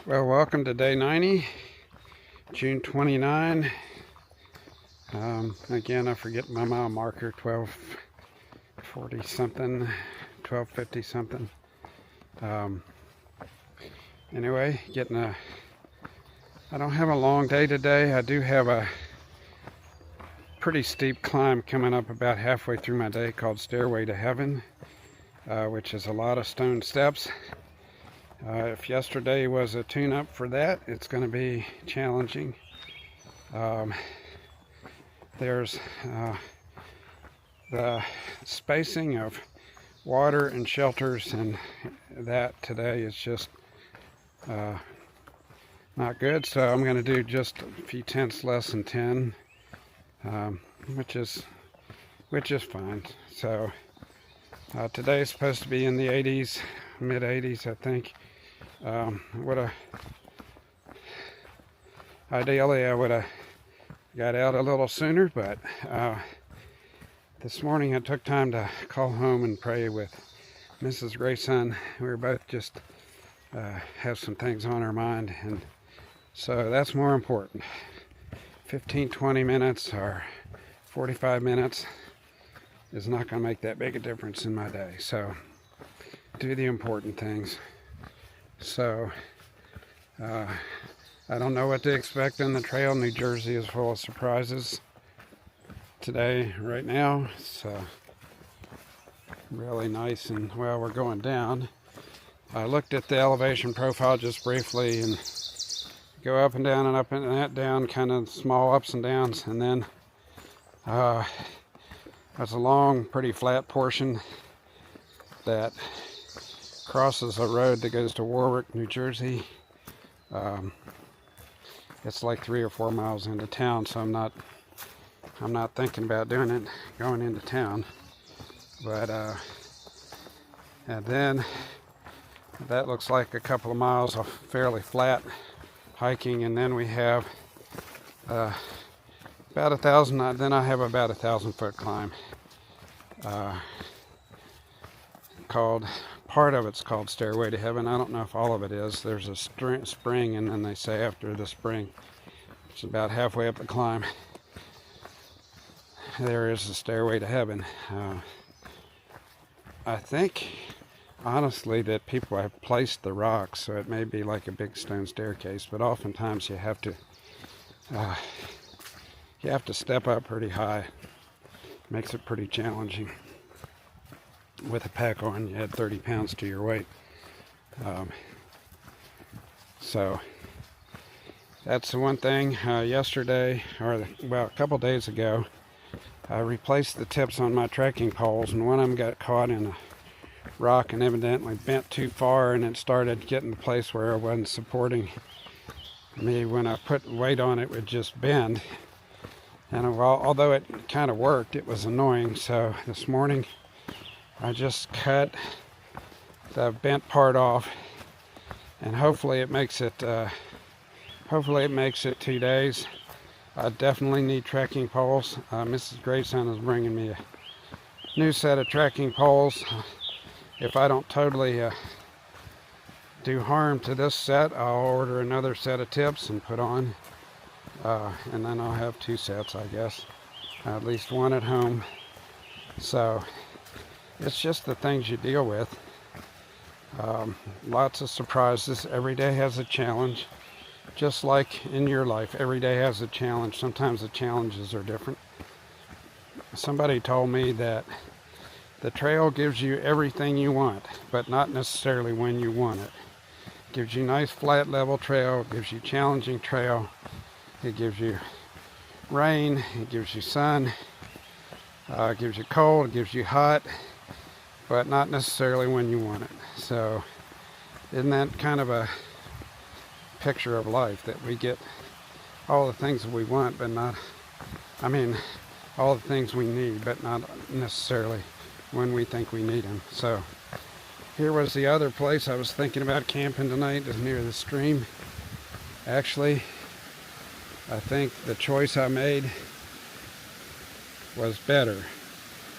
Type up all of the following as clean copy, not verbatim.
Well, welcome to day 90, June 29. Again, I forget my mile marker, 1240 something, 1250 something. Anyway, I don't have a long day today. I do have a pretty steep climb coming up about halfway through my day called Stairway to Heaven, which is a lot of stone steps. If yesterday was a tune-up for that, it's going to be challenging. There's the spacing of water and shelters, and that today is just not good. So I'm going to do just a few tenths less than 10, which is fine. So today is supposed to be in the 80s, mid 80s, I think. Ideally I would have got out a little sooner, but this morning I took time to call home and pray with Mrs. Grayson. We were both just have some things on our mind, and so that's more important. 15-20 minutes or 45 minutes is not going to make that big a difference in my day, so do the important things. So I don't know what to expect on the trail. New Jersey is full of surprises today, right now. It's really nice, and well, we're going down. I looked at the elevation profile just briefly, and go up and down and up and that down, kind of small ups and downs, and then there's a long, pretty flat portion that crosses a road that goes to Warwick, New Jersey. It's like 3 or 4 miles into town, so I'm not thinking about doing it going into town. But and then that looks like a couple of miles of fairly flat hiking, and then we have about 1,000. Then I have about 1,000-foot climb. Part of it's called Stairway to Heaven. I don't know if all of it is. There's a spring, and then they say after the spring, it's about halfway up the climb, there is a Stairway to Heaven. I think, honestly, that people have placed the rocks, so it may be like a big stone staircase, but oftentimes you have to step up pretty high. Makes it pretty challenging. With a pack on, you add 30 pounds to your weight. So that's the one thing. Yesterday, a couple days ago, I replaced the tips on my trekking poles, and one of them got caught in a rock and evidently bent too far, and it started getting the place where it wasn't supporting me. When I put weight on it, it would just bend. And although it kind of worked, it was annoying. So this morning, I just cut the bent part off, and hopefully it makes it 2 days. I definitely need trekking poles. Mrs. Grayson is bringing me a new set of trekking poles. If I don't totally do harm to this set, I'll order another set of tips and put on, and then I'll have 2 sets, I guess, at least one at home. So it's just the things you deal with. Lots of surprises. Every day has a challenge. Just like in your life, every day has a challenge. Sometimes the challenges are different. Somebody told me that the trail gives you everything you want, but not necessarily when you want it. It gives you nice flat level trail. It gives you challenging trail. It gives you rain. It gives you sun. It gives you cold. It gives you hot. But not necessarily when you want it. So isn't that kind of a picture of life, that we get all the things that we want, but not, all the things we need, but not necessarily when we think we need them. So here was the other place I was thinking about camping tonight, is near the stream. Actually, I think the choice I made was better.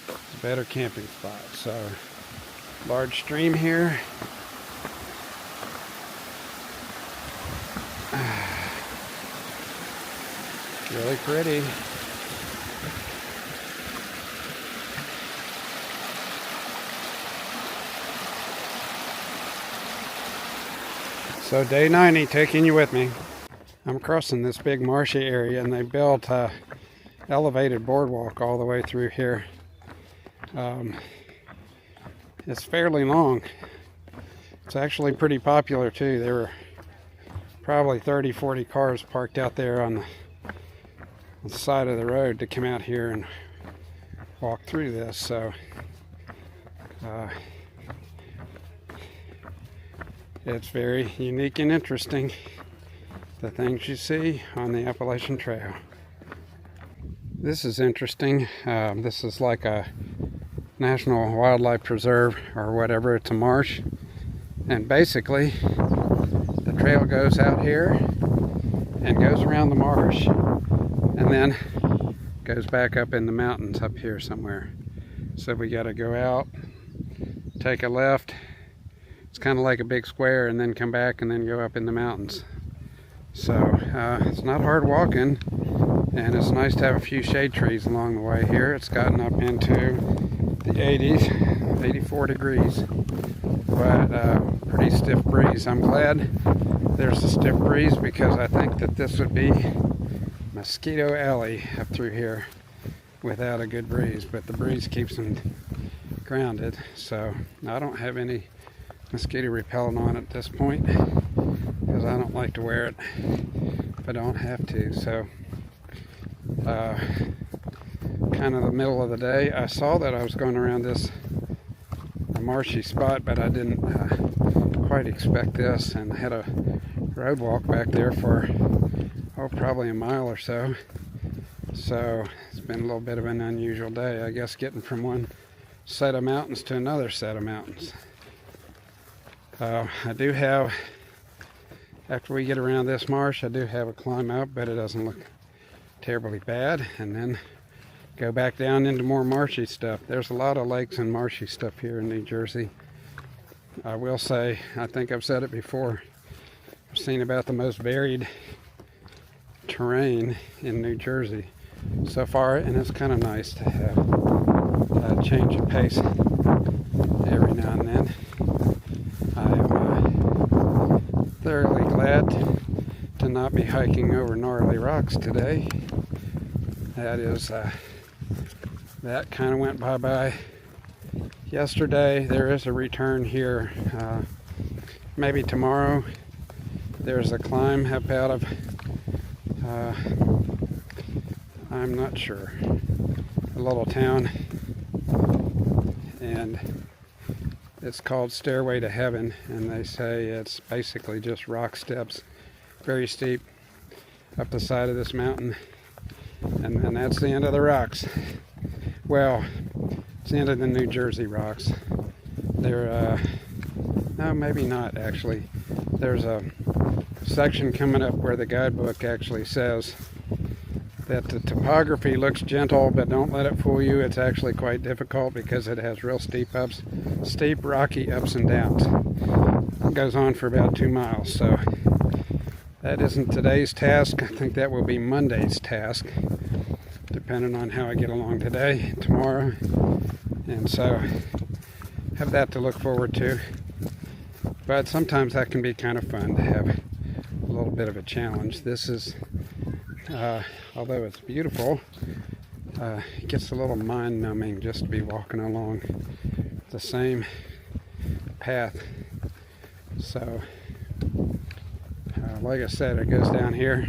It's a better camping spot. So, large stream here. Really pretty. So day 90, taking you with me. I'm crossing this big marshy area, and they built a elevated boardwalk all the way through here. It's fairly long. It's actually pretty popular too. There were probably 30-40 cars parked out there on the side of the road to come out here and walk through this. So it's very unique and interesting, the things you see on the Appalachian Trail. This is interesting. This is like a National Wildlife Preserve or whatever. It's a marsh, and basically the trail goes out here and goes around the marsh and then goes back up in the mountains up here somewhere. So we got to go out, take a left. It's kind of like a big square, and then come back and then go up in the mountains. So it's not hard walking, and it's nice to have a few shade trees along the way here. It's gotten up into the 80s, 84 degrees, but pretty stiff breeze. I'm glad there's a stiff breeze, because I think that this would be Mosquito Alley up through here without a good breeze, but the breeze keeps them grounded. So I don't have any mosquito repellent on at this point, because I don't like to wear it if I don't have to. So kind of the middle of the day, I saw that I was going around this marshy spot, but I didn't quite expect this, and I had a road walk back there for probably a mile or so. So it's been a little bit of an unusual day, I guess, getting from one set of mountains to another set of mountains. I do have, after we get around this marsh, I do have a climb up, but it doesn't look terribly bad, and then go back down into more marshy stuff. There's a lot of lakes and marshy stuff here in New Jersey. I will say, I think I've said it before, I've seen about the most varied terrain in New Jersey so far, and it's kind of nice to have a change of pace every now and then. I'm thoroughly glad to not be hiking over gnarly rocks today. That kind of went bye-bye yesterday. There is a return here. Maybe tomorrow. There's a climb up out of, I'm not sure, a little town, and it's called Stairway to Heaven, and they say it's basically just rock steps, very steep, up the side of this mountain, and that's the end of the rocks. Well, it's the end of the New Jersey rocks. They're, no, maybe not actually. There's a section coming up where the guidebook actually says that the topography looks gentle, but don't let it fool you. It's actually quite difficult, because it has real steep rocky ups and downs. It goes on for about 2 miles. So that isn't today's task. I think that will be Monday's task, depending on how I get along today, tomorrow. And so have that to look forward to. But sometimes that can be kind of fun to have a little bit of a challenge. This is, although it's beautiful, it gets a little mind-numbing just to be walking along the same path. So, like I said, it goes down here,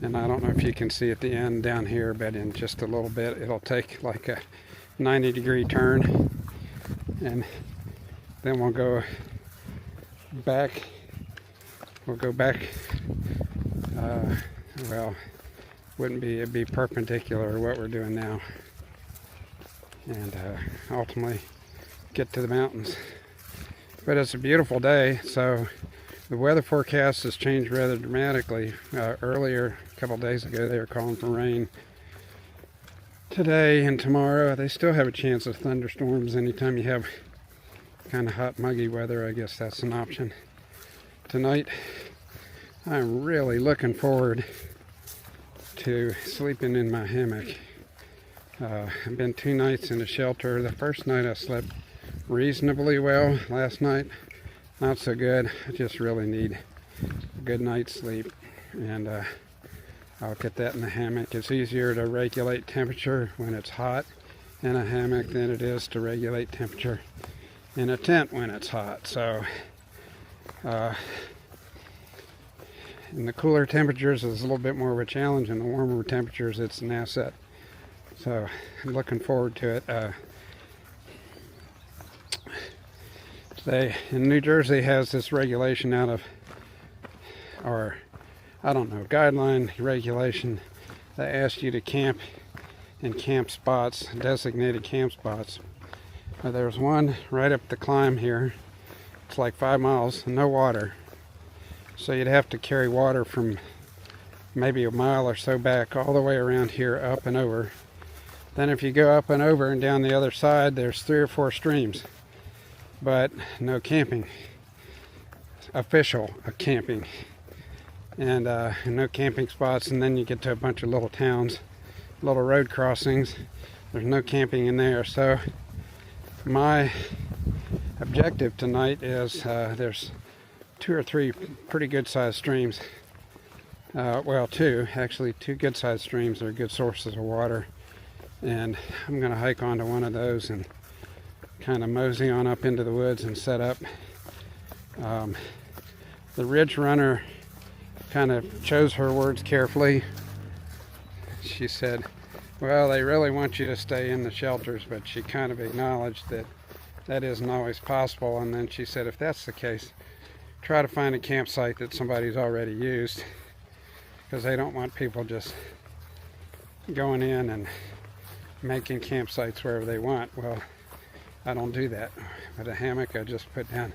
and I don't know if you can see at the end down here, but in just a little bit it'll take like a 90-degree turn, and then we'll go back. Well, it'd be perpendicular to what we're doing now, and ultimately get to the mountains. But it's a beautiful day. So the weather forecast has changed rather dramatically. Earlier, a couple days ago, they were calling for rain. Today and tomorrow, they still have a chance of thunderstorms. Anytime you have kind of hot, muggy weather, I guess that's an option. Tonight, I'm really looking forward to sleeping in my hammock. I've been 2 nights in a shelter. The first night I slept reasonably well. Last night, not so good. I just really need a good night's sleep, and I'll get that in the hammock. It's easier to regulate temperature when it's hot in a hammock than it is to regulate temperature in a tent when it's hot. So in the cooler temperatures it's a little bit more of a challenge. In the warmer temperatures it's an asset. So I'm looking forward to it. They in New Jersey has this regulation out of, or I don't know, guideline regulation that asks you to camp in camp spots, designated camp spots. There's one right up the climb here. It's like 5 miles, no water. So you'd have to carry water from maybe a mile or so back all the way around here, up and over. Then if you go up and over and down the other side, there's 3 or 4 streams, but no camping, official camping, and no camping spots. And then you get to a bunch of little towns, little road crossings. There's no camping in there. So my objective tonight is there's 2 or 3 pretty good sized streams. Well, 2 good sized streams that are good sources of water. And I'm going to hike onto one of those and kind of mosey on up into the woods and set up. The ridge runner kind of chose her words carefully. She said, well, they really want you to stay in the shelters, but she kind of acknowledged that that isn't always possible. And then she said, if that's the case, try to find a campsite that somebody's already used, because they don't want people just going in and making campsites wherever they want. Well, I don't do that. With a hammock, I just put down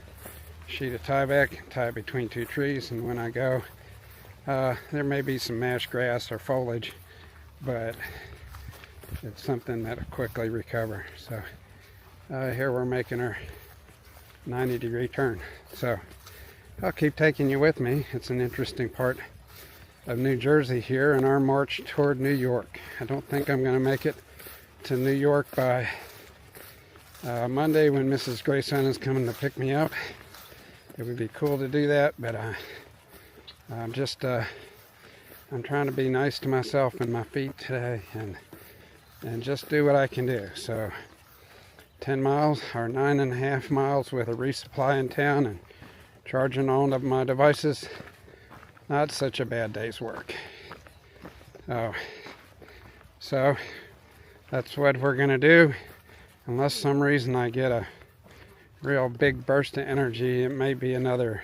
a sheet of tieback, tie it between 2 trees, and when I go, there may be some marsh grass or foliage, but it's something that'll quickly recover. So here we're making our 90-degree turn. So I'll keep taking you with me. It's an interesting part of New Jersey here in our march toward New York. I don't think I'm going to make it to New York by Monday when Mrs. Grayson is coming to pick me up. It would be cool to do that, but I'm trying to be nice to myself and my feet today, and just do what I can do. So 10 miles or 9.5 miles with a resupply in town and charging all of my devices, not such a bad day's work. So that's what we're going to do. Unless some reason I get a real big burst of energy, it may be another,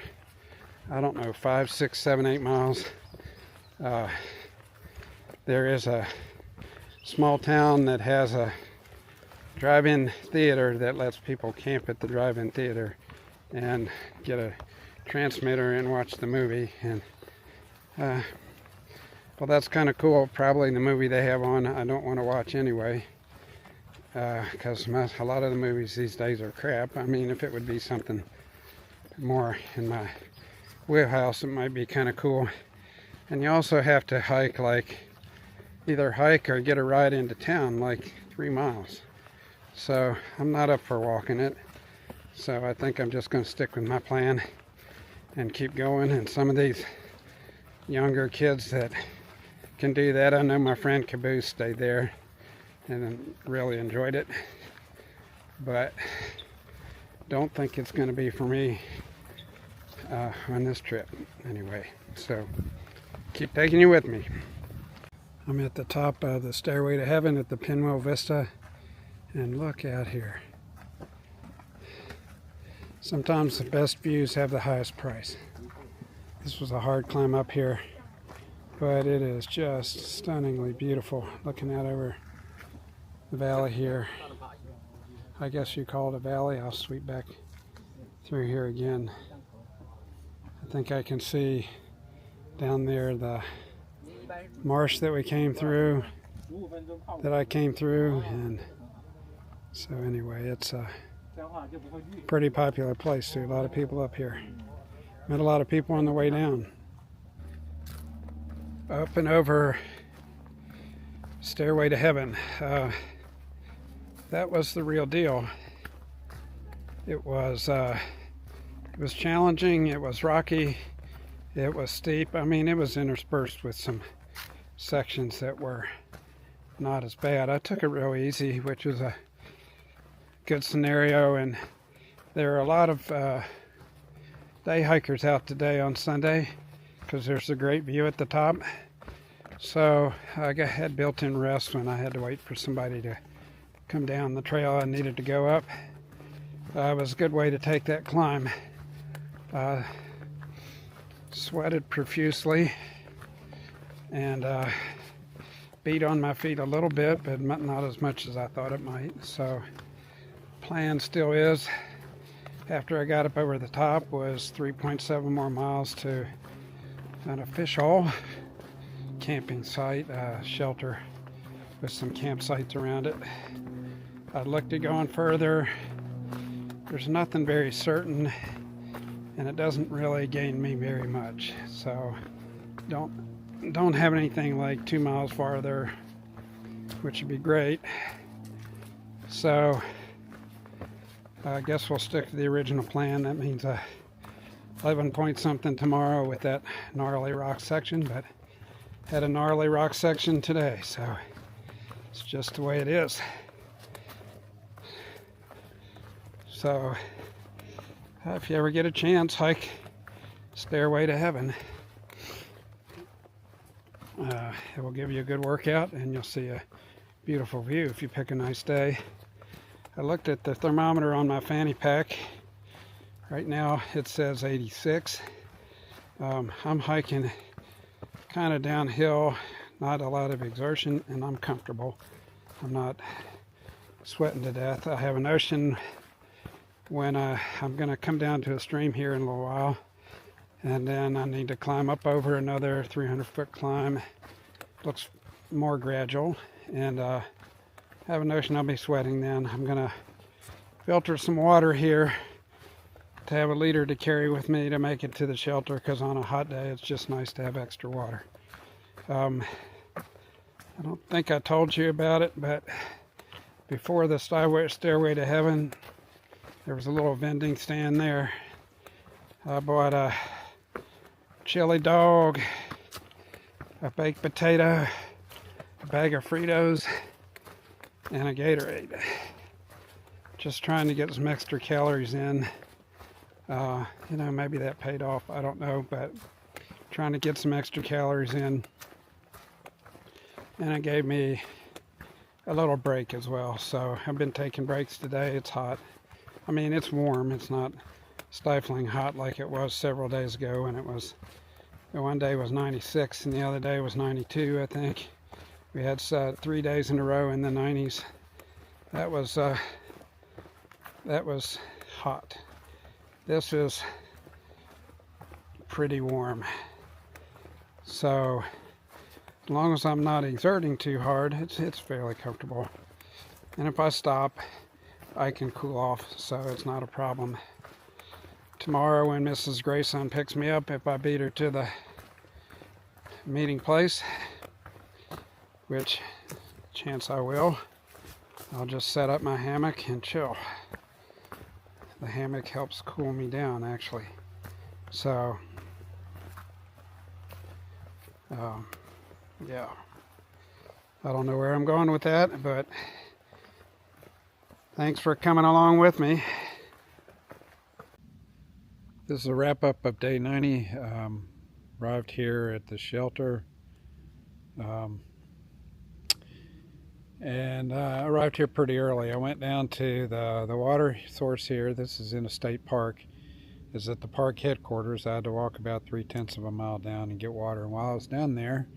I don't know, 5, 6, 7, 8 miles. There is a small town that has a drive-in theater that lets people camp at the drive-in theater and get a transmitter and watch the movie. And well, that's kind of cool. Probably the movie they have on I don't want to watch anyway, because a lot of the movies these days are crap. I mean, if it would be something more in my wheelhouse, it might be kind of cool. And you also have to hike, like either hike or get a ride into town, like 3 miles. So I'm not up for walking it. So I think I'm just going to stick with my plan and keep going. And some of these younger kids that can do that, I know my friend Caboose stayed there and really enjoyed it, but don't think it's going to be for me on this trip anyway. So keep taking you with me. I'm at the top of the Stairway to Heaven at the Pinwheel Vista, and look out here. Sometimes the best views have the highest price. This was a hard climb up here, but it is just stunningly beautiful looking out over the valley here. I guess you call it a valley. I'll sweep back through here again. I think I can see down there the marsh that we came through, that I came through, and so anyway, it's a pretty popular place too. A lot of people up here. Met a lot of people on the way down. Up and over Stairway to Heaven. That was the real deal. It was challenging, it was rocky, it was steep. I mean, it was interspersed with some sections that were not as bad. I took it real easy, which was a good scenario, and there are a lot of day hikers out today on Sunday because there's a great view at the top. So I had built-in rest when I had to wait for somebody to come down the trail I needed to go up. It was a good way to take that climb. Sweated profusely and beat on my feet a little bit, but not as much as I thought it might. So plan still is, after I got up over the top, was 3.7 more miles to an official camping site, shelter with some campsites around it. I looked at going further. There's nothing very certain, and it doesn't really gain me very much. So don't have anything like 2 miles farther, which would be great. So I guess we'll stick to the original plan. That means 11 point something tomorrow with that gnarly rock section, but had a gnarly rock section today, so it's just the way it is. So if you ever get a chance, hike Stairway to Heaven. It will give you a good workout, and you'll see a beautiful view if you pick a nice day. I looked at the thermometer on my fanny pack. Right now it says 86. I'm hiking kind of downhill, not a lot of exertion, and I'm comfortable. I'm not sweating to death. I have a notion when I'm going to come down to a stream here in a little while, and then I need to climb up over another 300-foot climb. Looks more gradual, and I have a notion I'll be sweating then. I'm going to filter some water here to have a liter to carry with me to make it to the shelter, because on a hot day it's just nice to have extra water. I don't think I told you about it, but before the Stairway to Heaven, there was a little vending stand there. I bought a chili dog, a baked potato, a bag of Fritos, and a Gatorade. Just trying to get some extra calories in. Maybe that paid off, I don't know, but trying to get some extra calories in. And it gave me a little break as well. So I've been taking breaks today. It's hot. I mean, it's warm. It's not stifling hot like it was several days ago when it was, one day was 96 and the other day was 92, I think. We had 3 days in a row in the 90s. That was hot. This is pretty warm. So as long as I'm not exerting too hard, it's fairly comfortable. And if I stop, I can cool off, so it's not a problem. Tomorrow when Mrs. Grayson picks me up, if I beat her to the meeting place, which chance I will, I'll just set up my hammock and chill. The hammock helps cool me down, actually. So yeah, I don't know where I'm going with that, but thanks for coming along with me. This is a wrap-up of day 90. Arrived here at the shelter, and I arrived here pretty early. I went down to the water source here. This is in a state park. Is at the park headquarters. I had to walk about 3/10 of a mile down and get water. And while I was down there,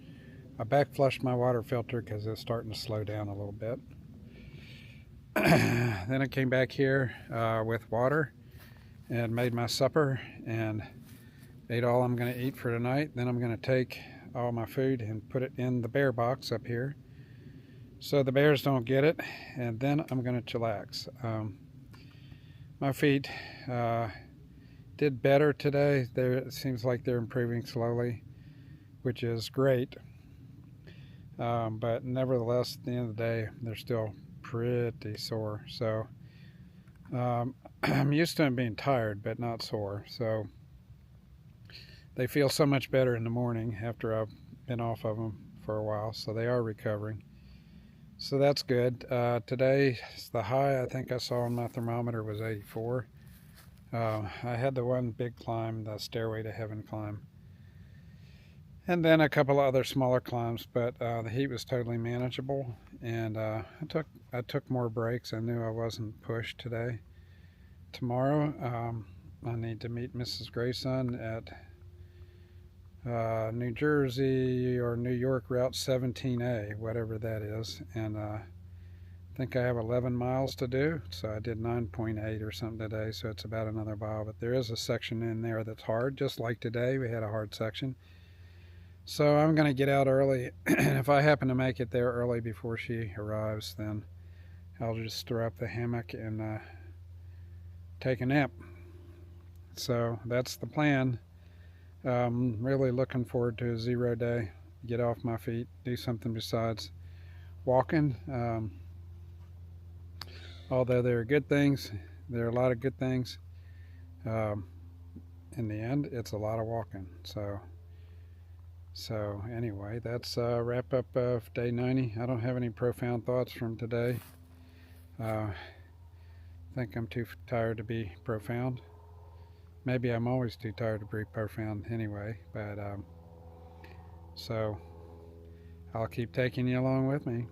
I back flushed my water filter because it was starting to slow down a little bit. Then I came back here with water and made my supper and ate all I'm going to eat for tonight. Then I'm going to take all my food and put it in the bear box up here so the bears don't get it, and then I'm going to chillax. My feet did better today. It seems like they're improving slowly, which is great. But nevertheless, at the end of the day, they're still pretty sore. So I'm used to them being tired, but not sore. So they feel so much better in the morning after I've been off of them for a while. So they are recovering. So that's good. Today, the high I think I saw on my thermometer was 84. I had the one big climb, the Stairway to Heaven climb, and then a couple of other smaller climbs, but the heat was totally manageable, and I took more breaks. I knew I wasn't pushed today. Tomorrow, I need to meet Mrs. Grayson at New Jersey or New York Route 17A, whatever that is, and I think I have 11 miles to do, so I did 9.8 or something today, so it's about another mile, but there is a section in there that's hard, just like today we had a hard section. So I'm going to get out early, and if I happen to make it there early before she arrives, then I'll just throw up the hammock and take a nap. So that's the plan. Really looking forward to a 0 day, get off my feet, do something besides walking. Although there are good things, there are a lot of good things. In the end, it's a lot of walking. So anyway, that's a wrap up of day 90. I don't have any profound thoughts from today. I think I'm too tired to be profound. Maybe I'm always too tired to be profound anyway, but so I'll keep taking you along with me.